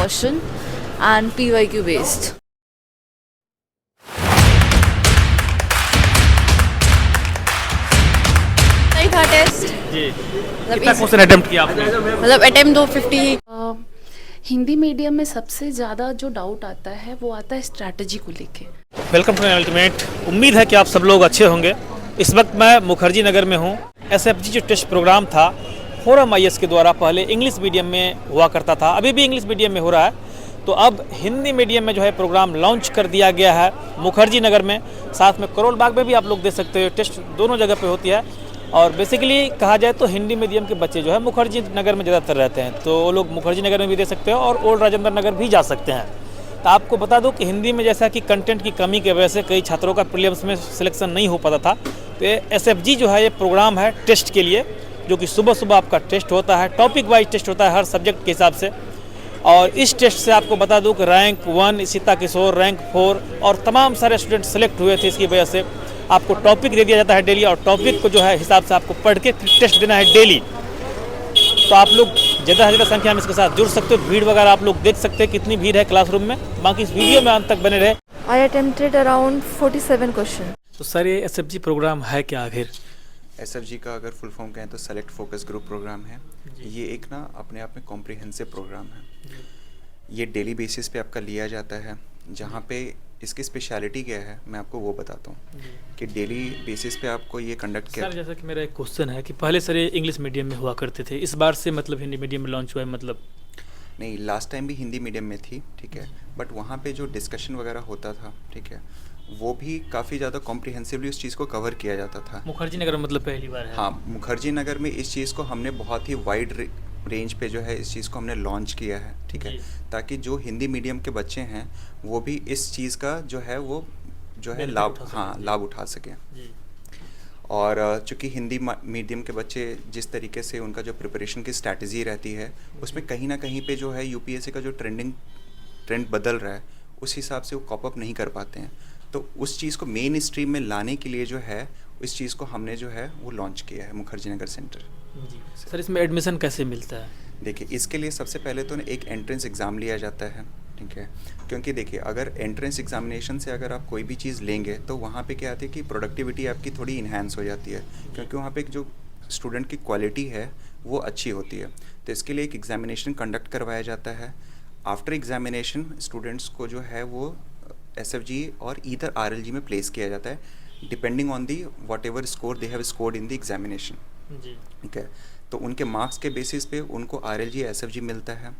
caution and PYQ based. सही था test. जी, कितना क्वेश्चन अटेम्प्ट किया आपने? मतलब अटेम्प्ट 250। हिंदी मीडियम में सबसे ज़्यादा जो डाउट आता है वो आता है स्ट्रैटेजी को लेके। Welcome to ultimate. उम्मीद है कि आप सब लोग अच्छे होंगे। इस वक्त मैं मुखर्जी नगर में हूँ। SFG जो टेस्ट प्रोग्राम था फोरम IS के द्वारा पहले इंग्लिश मीडियम में हुआ करता था, अभी भी इंग्लिश मीडियम में हो रहा है, तो अब हिंदी मीडियम में जो है प्रोग्राम लॉन्च कर दिया गया है मुखर्जी नगर में। साथ में करोल बाग में भी आप लोग देख सकते हो, टेस्ट दोनों जगह पे होती है। और बेसिकली कहा जाए तो हिंदी मीडियम के बच्चे जो है मुखर्जी नगर में ज़्यादातर रहते हैं, तो वो लोग मुखर्जी नगर में भी दे सकते हो और ओल्ड राजेंद्र नगर भी जा सकते हैं। तो आपको बता दूं कि हिंदी में जैसा कि कंटेंट की कमी की वजह से कई छात्रों का प्रीलिम्स में सिलेक्शन नहीं हो पाता था, तो ये SFG जो है ये प्रोग्राम है टेस्ट के लिए, जो कि सुबह सुबह आपका टेस्ट होता है, टॉपिक वाइज टेस्ट होता है हर सब्जेक्ट के हिसाब से। और इस टेस्ट से आपको बता दूं कि रैंक 1 सीता किशोर, रैंक 4 और तमाम सारे स्टूडेंट सेलेक्ट हुए थे। इसकी वजह से आपको टॉपिक दे दिया जाता है डेली, और टॉपिक को जो है हिसाब से आपको पढ़ के टेस्ट देना है डेली। तो आप लोग ज़्यादा से ज़्यादा संख्या में इसके साथ जुड़ सकते हो। भीड़ वगैरह आप लोग देख सकते हैं कितनी भीड़ है क्लासरूम में। बाकी इस वीडियो में अंत तक बने रहे। I attempted around 47 question. तो सर ये SFG प्रोग्राम है क्या आखिर? SFG का अगर फुल फॉर्म कहें तो सेलेक्ट फोकस ग्रुप प्रोग्राम है। ये एक ना अपने आप में कॉम्प्रिहेंसिव प्रोग्राम है। ये डेली बेसिस पे आपका लिया जाता है, जहाँ पे इसकी स्पेशलिटी क्या है मैं आपको वो बताता हूँ कि डेली बेसिस पे आपको ये कंडक्ट किया। सर जैसा कि मेरा एक क्वेश्चन है कि पहले सर ये इंग्लिश मीडियम में हुआ करते थे, इस बार से मतलब हिंदी मीडियम में लॉन्च हुआ है? मतलब नहीं, लास्ट टाइम भी हिंदी मीडियम में थी, ठीक है, बट वहाँ पे जो डिस्कशन वगैरह होता था, ठीक है, वो भी काफ़ी ज़्यादा कॉम्प्रिहेंसिवली उस चीज़ को कवर किया जाता था। मुखर्जी नगर मतलब पहली बार है? हाँ, मुखर्जी नगर में इस चीज़ को हमने बहुत ही वाइड रेंज पे जो है इस चीज़ को हमने लॉन्च किया है, ठीक है, ताकि जो हिंदी मीडियम के बच्चे हैं वो भी इस चीज़ का जो है वो जो है लाभ उठा सकें। और चूँकि हिंदी मीडियम के बच्चे जिस तरीके से उनका जो प्रिपरेशन की स्ट्रैटेजी रहती है उसमें कहीं ना कहीं पे जो है UPSC का जो ट्रेंड बदल रहा है उस हिसाब से वो कॉप अप नहीं कर पाते हैं, तो उस चीज़ को मेन स्ट्रीम में लाने के लिए जो है इस चीज़ को हमने जो है वो लॉन्च किया है मुखर्जी नगर सेंटर। जी सर, इसमें एडमिशन कैसे मिलता है? देखिए, इसके लिए सबसे पहले तो एक एंट्रेंस एग्ज़ाम लिया जाता है, ठीक है, क्योंकि देखिए अगर एंट्रेंस एग्जामिनेशन से अगर आप कोई भी चीज़ लेंगे तो वहाँ पे क्या आती है कि प्रोडक्टिविटी आपकी थोड़ी इन्हांस हो जाती है, क्योंकि वहाँ पे जो स्टूडेंट की क्वालिटी है वो अच्छी होती है। तो इसके लिए एक एग्जामिनेशन कंडक्ट करवाया जाता है। आफ्टर एग्जामिनेशन स्टूडेंट्स को जो है वो SFG और ईदर RLG में प्लेस किया जाता है, depending on the what ever score they have scored in the examination, ठीक है। तो उनके मार्क्स के बेसिस पे उनको RLG या SFG मिलता है।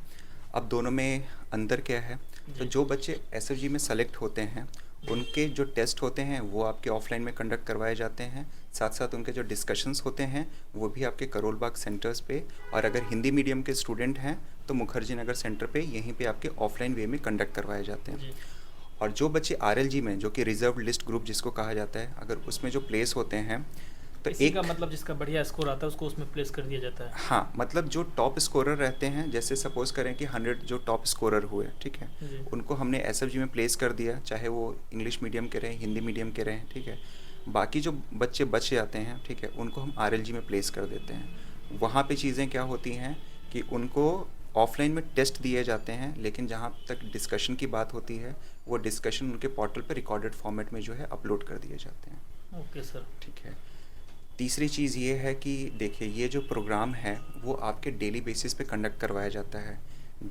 अब दोनों में अंतर क्या है, तो जो बच्चे SFG में सेलेक्ट होते हैं उनके जो टेस्ट होते हैं वो आपके ऑफलाइन में कंडक्ट करवाए जाते हैं, साथ साथ उनके जो डिस्कशंस होते हैं वो भी आपके करोल बाग सेंटर्स पे, और अगर हिंदी मीडियम के स्टूडेंट हैं तो मुखर्जी नगर सेंटर पे यहीं पे आपके ऑफलाइन वे में कंडक्ट करवाए जाते हैं। और जो बच्चे RLG में, जो कि रिजर्व लिस्ट ग्रुप जिसको कहा जाता है, अगर उसमें जो प्लेस होते हैं तो एक का मतलब जिसका बढ़िया स्कोर आता है उसको उसमें प्लेस कर दिया जाता है। हाँ, मतलब जो टॉप स्कोरर रहते हैं, जैसे सपोज करें कि 100 जो टॉप स्कोरर हुए, ठीक है, उनको हमने SFG में प्लेस कर दिया, चाहे वो इंग्लिश मीडियम के रहें, हिंदी मीडियम के रहें, ठीक है। बाकी जो बच्चे बच जाते हैं, ठीक है, उनको हम RLG में प्लेस कर देते हैं। वहाँ पे चीज़ें क्या होती हैं कि उनको ऑफलाइन में टेस्ट दिए जाते हैं, लेकिन जहाँ तक डिस्कशन की बात होती है वो डिस्कशन उनके पोर्टल पर रिकॉर्डेड फॉर्मेट में जो है अपलोड कर दिए जाते हैं। ओके सर, ठीक है। तीसरी चीज़ ये है कि देखिए ये जो प्रोग्राम है वो आपके डेली बेसिस पे कंडक्ट करवाया जाता है।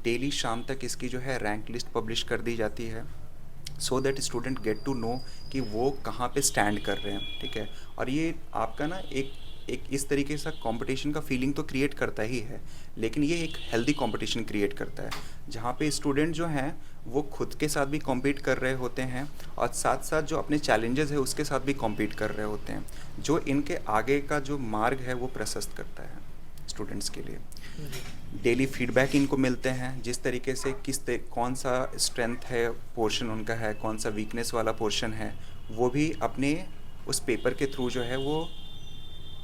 डेली शाम तक इसकी जो है रैंक लिस्ट पब्लिश कर दी जाती है, so that student get to know कि वो कहाँ पे स्टैंड कर रहे हैं, ठीक है। और ये आपका ना एक इस तरीके से कंपटीशन का फीलिंग तो क्रिएट करता ही है, लेकिन ये एक हेल्दी कंपटीशन क्रिएट करता है, जहाँ पे स्टूडेंट जो हैं वो खुद के साथ भी कॉम्पीट कर रहे होते हैं और साथ साथ जो अपने चैलेंजेस है उसके साथ भी कॉम्पीट कर रहे होते हैं, जो इनके आगे का जो मार्ग है वो प्रशस्त करता है स्टूडेंट्स के लिए। डेली फीडबैक इनको मिलते हैं, जिस तरीके से कौन सा स्ट्रेंथ है पोर्शन उनका है, कौन सा वीकनेस वाला पोर्शन है, वो भी अपने उस पेपर के थ्रू जो है वो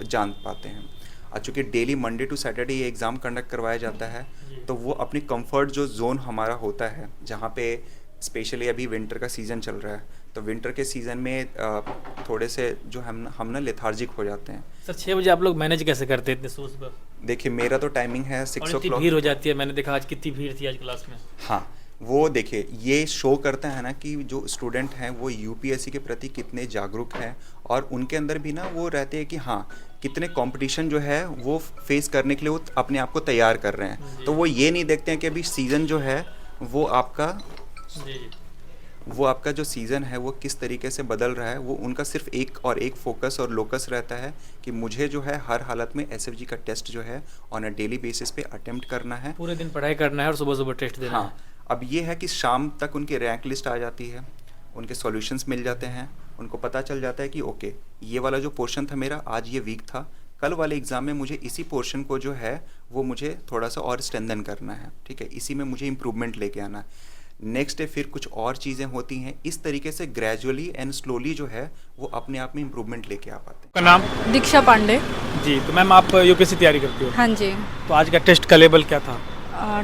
जान पाते हैं। और चूँकि डेली मंडे टू सैटरडे ये एग्ज़ाम कंडक्ट करवाया जाता है, तो वो अपनी कंफर्ट जो जोन हमारा होता है, जहाँ पे स्पेशली अभी विंटर का सीज़न चल रहा है, तो विंटर के सीज़न में थोड़े से जो हम ना लेथार्जिक हो जाते हैं। सर 6 बजे आप लोग मैनेज कैसे करते हैं इतने सुबह? देखिए मेरा तो टाइमिंग है और 6 इतनी o'clock। भीड़ हो जाती है, मैंने देखा आज कितनी भीड़ थी आज क्लास में। हाँ, वो देखिए ये शो करता है ना कि जो स्टूडेंट हैं वो यूपीएससी के प्रति कितने जागरूक हैं, और उनके अंदर भी ना वो रहते हैं कि हाँ कितने कंपटीशन जो है वो फेस करने के लिए वो अपने आप को तैयार कर रहे हैं। तो वो ये नहीं देखते हैं कि अभी सीज़न जो है वो आपका जी जो सीज़न है वो किस तरीके से बदल रहा है। वो उनका सिर्फ एक फोकस और लोकस रहता है कि मुझे जो है हर हालत में एसएफजी का टेस्ट जो है ऑन अ डेली बेसिस पे अटेम्प्ट करना है। पूरे दिन पढ़ाई करना है और सुबह सुबह टेस्ट देना है। हाँ, अब ये है कि शाम तक उनकी रैंक लिस्ट आ जाती है, उनके सॉल्यूशंस मिल जाते हैं, उनको पता चल जाता है कि ओके ये वाला जो पोर्शन था मेरा आज ये वीक था, कल वाले एग्ज़ाम में मुझे इसी पोर्शन को जो है वो मुझे थोड़ा सा और स्ट्रेंथन करना है, ठीक है, इसी में मुझे इम्प्रूवमेंट लेके आना है। नेक्स्ट डे फिर कुछ और चीज़ें होती हैं, इस तरीके से ग्रेजुअली एंड स्लोली जो है वो अपने आप में इम्प्रूवमेंट लेके आ पाते हैं। आपका नाम? दीक्षा पांडे। जी, तो मैम आप यूपीएससी तैयारी करती हो, हाँ जी। तो आज का टेस्ट का लेवल क्या था?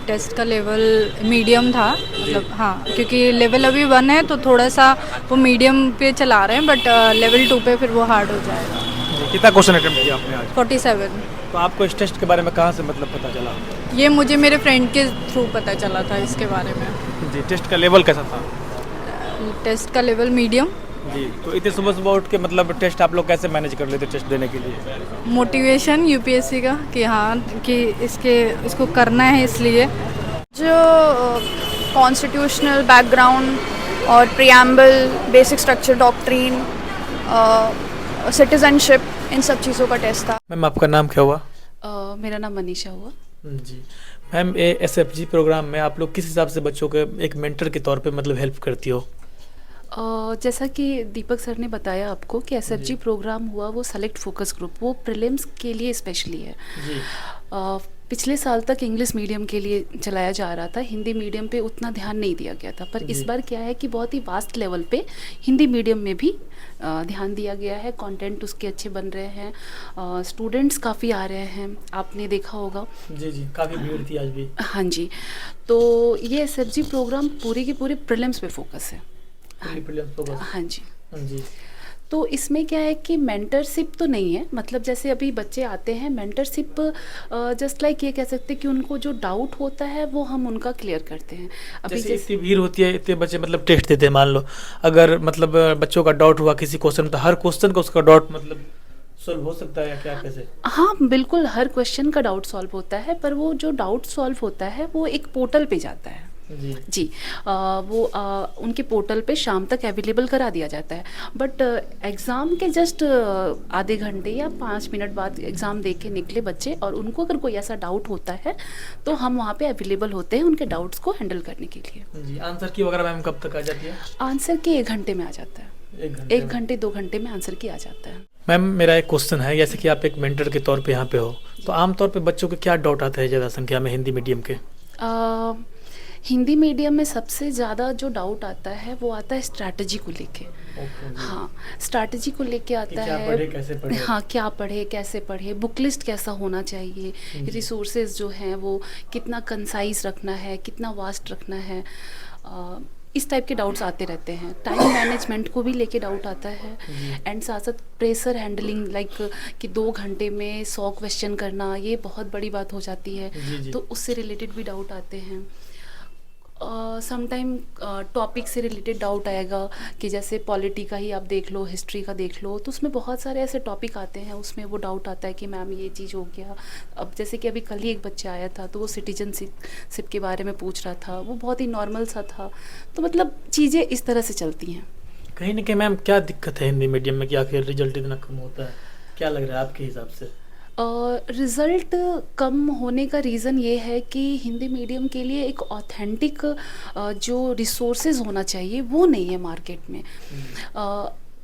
टेस्ट का लेवल मीडियम था, मतलब हाँ, क्योंकि लेवल अभी 1 है तो थोड़ा सा वो मीडियम पे चला रहे हैं, बट लेवल 2 पे फिर वो हार्ड हो जाएगा। कितना क्वेश्चन अटेम्प्ट किया आपने आज? 47। तो आपको इस टेस्ट के बारे में कहाँ से मतलब पता चला? ये मुझे मेरे फ्रेंड के थ्रू पता चला था इसके बारे में। जी, टेस्ट का लेवल कैसा था? टेस्ट का लेवल मीडियम। जी, तो इतने सुबह सुबह उठ के मतलब टेस्ट आप लोग कैसे मैनेज कर लेते टेस्ट देने के लिए? मोटिवेशन यूपीएससी का कि हाँ कि इसको करना है, इसलिए जो कॉन्स्टिट्यूशनल बैकग्राउंड और preamble, basic structure, doctrine, citizenship, इन सब चीज़ों का टेस्ट था। मैम आपका नाम क्या हुआ? मेरा नाम मनीषा हुआ। जी मैम, एसएफजी प्रोग्राम में आप लोग किस हिसाब से बच्चों के एक मेंटर के तौर पे मतलब हेल्प करती हो? जैसा कि दीपक सर ने बताया आपको कि एसएफजी प्रोग्राम हुआ वो सेलेक्ट फोकस ग्रुप, वो प्रीलिम्स के लिए स्पेशली है। जी। पिछले साल तक इंग्लिश मीडियम के लिए चलाया जा रहा था, हिंदी मीडियम पे उतना ध्यान नहीं दिया गया था, पर इस बार क्या है कि बहुत ही वास्ट लेवल पे हिंदी मीडियम में भी ध्यान दिया गया है, कंटेंट उसके अच्छे बन रहे हैं, स्टूडेंट्स काफ़ी आ रहे हैं, आपने देखा होगा। जी जी, काफ़ी भीड़ थी आज भी। हाँ जी, तो ये एसएफजी प्रोग्राम पूरे के पूरे प्रीलिम्स पे फोकस है। हाँ जी। हाँ जी। तो इसमें क्या है कि मेंटरशिप तो नहीं है, मतलब जैसे अभी बच्चे आते हैं, मेंटरशिप जस्ट लाइक ये कह सकते हैं कि उनको जो डाउट होता है वो हम उनका क्लियर करते हैं। अभी जैसे इतनी भीड़ होती है, इतने बच्चे मतलब टेस्ट देते हैं, मान लो अगर मतलब बच्चों का डाउट हुआ किसी क्वेश्चन में, तो हर क्वेश्चन का उसका डाउट मतलब सॉल्व हो सकता है या क्या, कैसे? हाँ बिल्कुल, हर क्वेश्चन का डाउट सॉल्व होता है, पर वो जो डाउट सॉल्व होता है वो एक पोर्टल पे जाता है। जी, वो उनके पोर्टल पे शाम तक अवेलेबल करा दिया जाता है, बट एग्ज़ाम के जस्ट आधे घंटे या 5 मिनट बाद एग्ज़ाम दे के निकले बच्चे, और उनको अगर कोई ऐसा डाउट होता है तो हम वहाँ पे अवेलेबल होते हैं उनके डाउट्स को हैंडल करने के लिए। जी, आंसर की वगैरह मैम कब तक आ जाती है? आंसर के 1 घंटे में आ जाता है, 1 घंटे 2 घंटे में आंसर की आ जाता है। मैम मेरा एक क्वेश्चन है, जैसे कि आप एक मेंटर के तौर पे यहाँ पे हो, तो आमतौर पे बच्चों के क्या डाउट आते हैं ज़्यादा संख्या में हिंदी मीडियम के? हिंदी मीडियम में सबसे ज़्यादा जो डाउट आता है वो आता है स्ट्रैटेजी को लेके। हाँ, स्ट्रैटेजी को लेके आता क्या है, पढ़े, कैसे पढ़े? हाँ, क्या पढ़े कैसे पढ़े, बुक लिस्ट कैसा होना चाहिए, रिसोर्सेज जो हैं वो कितना कंसाइज रखना है, कितना वास्ट रखना है, इस टाइप के डाउट्स आते रहते हैं। टाइम मैनेजमेंट को भी लेके डाउट आता है, एंड साथ साथ प्रेशर हैंडलिंग, लाइक कि 2 घंटे में 100 क्वेश्चन करना, ये बहुत बड़ी बात हो जाती है। तो उससे रिलेटेड भी डाउट आते हैं। समटाइम टॉपिक से रिलेटेड डाउट आएगा कि जैसे पॉलिटी का ही आप देख लो, हिस्ट्री का देख लो, तो उसमें बहुत सारे ऐसे टॉपिक आते हैं, उसमें वो डाउट आता है कि मैम ये चीज़ हो गया। अब जैसे कि अभी कल ही एक बच्चा आया था तो वो सिटीजनशिप के बारे में पूछ रहा था, वो बहुत ही नॉर्मल सा था। तो मतलब चीज़ें इस तरह से चलती हैं। कहीं ना कहीं मैम क्या दिक्कत है हिंदी मीडियम में कि आखिर रिजल्ट इतना कम होता है, क्या लग रहा है आपके हिसाब से? रिज़ल्ट कम होने का रीज़न ये है कि हिंदी मीडियम के लिए एक ऑथेंटिक जो रिसोर्सेज होना चाहिए वो नहीं है मार्केट में।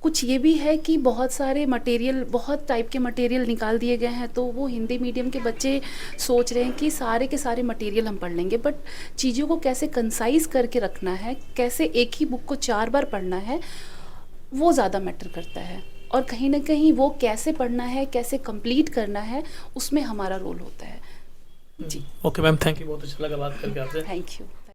कुछ ये भी है कि बहुत सारे मटेरियल, बहुत टाइप के मटेरियल निकाल दिए गए हैं, तो वो हिंदी मीडियम के बच्चे सोच रहे हैं कि सारे के सारे मटेरियल हम पढ़ लेंगे, बट चीज़ों को कैसे कंसाइज करके रखना है, कैसे एक ही बुक को 4 बार पढ़ना है, वो ज़्यादा मैटर करता है। और कहीं ना कहीं वो कैसे पढ़ना है, कैसे कंप्लीट करना है, उसमें हमारा रोल होता है। जी, ओके मैम, थैंक यू, बहुत अच्छा लगा बात करके आपसे। Thank you.